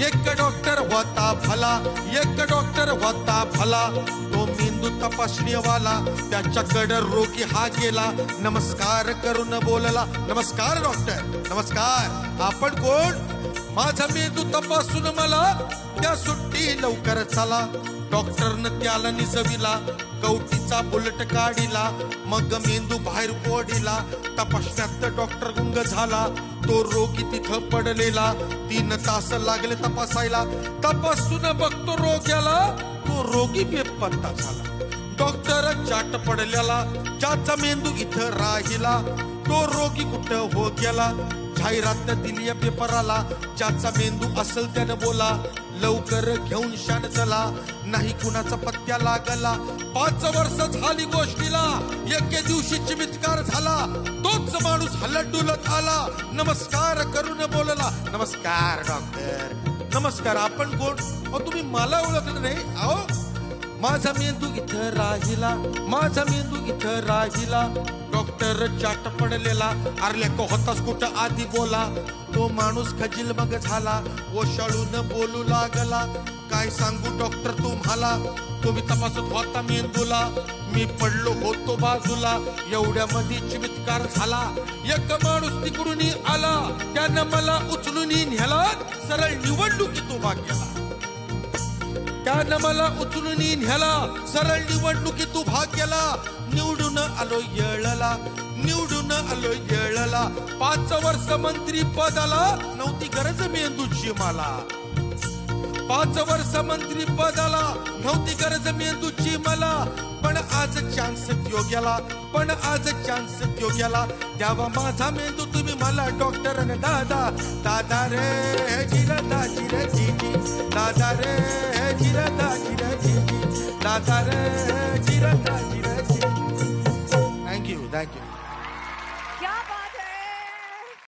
एक डॉक्टर होता भला, एक डॉक्टर होता भला, तो मेंदू तपासणीवाला, त्याच्याकडे रोगी हा गेला, नमस्कार करून बोलला, नमस्कार डॉक्टर, नमस्कार, आपण कोण? माझा मेंदू तपासून मला त्या सुट्टी लवकर चला. डॉक्टरनं त्याला निजविला, कवटीचा बुलेट काढिला, मग मेंदू बाहेर ओढिला. तपासण्यात डॉक्टर गुंग झाला, तो रोगी तिथं पडलेला. 3 तास लागले तपासायला, तपासून बघतो रोग्याला, तो रोगी बेपत्ता झाला. डॉक्टर चाट पडलेला, ज्याचा मेंदू इथं राहिला, तो रोगी कुठं हो गेला. जाहिरात दिली पेपराला, ज्याचा मेंदू असेल त्यानं बोला, लवकर घेऊन शान चला, नाही कुणाचा पत्त्या लागला. 5 वर्ष झाली गोष्टीला, एके दिवशी चमत्कार झाला, तोच माणूस हलत डुलत आला, नमस्कार करून बोलला, नमस्कार डॉक्टर, नमस्कार, आपण कोण? तुम्ही मला ओळखलं नाही? अहो, माझा मेंदू इथं राहिला, माझा मेंदू इथं राहिला. डॉक्टर चाट पडलेला, अरे को होतास कुठं आधी बोला. तो माणूस खजील मग झाला, ओशाळून बोलू लागला, काय सांगू डॉक्टर तुम्हाला, तुम्ही तपासत होता मेंदूला, मी पडलो होतो बाजूला, एवढ्यामध्ये चमत्कार झाला. एक माणूस तिकडून आला, त्यानं मला उचलून नेला, सरळ निवडणुकीत उभा केला. त्यानं मला उचलून नेला, सरळ निवडणुकीत उभा केला. निवडून आलो येळला, निवडून आलो येळला. 5 वर्ष मंत्री पदाला नव्हती गरज मेंदूची मला. 5 वर्ष मंत्री पदाला नव्हती गरज मेंदूची मला. पण आज चान्स देऊ गेला, पण आज चान्स देऊ गेला. द्यावा माझा मेंदू तुम्ही मला डॉक्टर आणि दादा. दादा रे जिरदा जिरे जिजी, दादा रे जिरदा जिरे जिजी, दादा रे जिरदा जिरे जिजी. Thank you, thank you.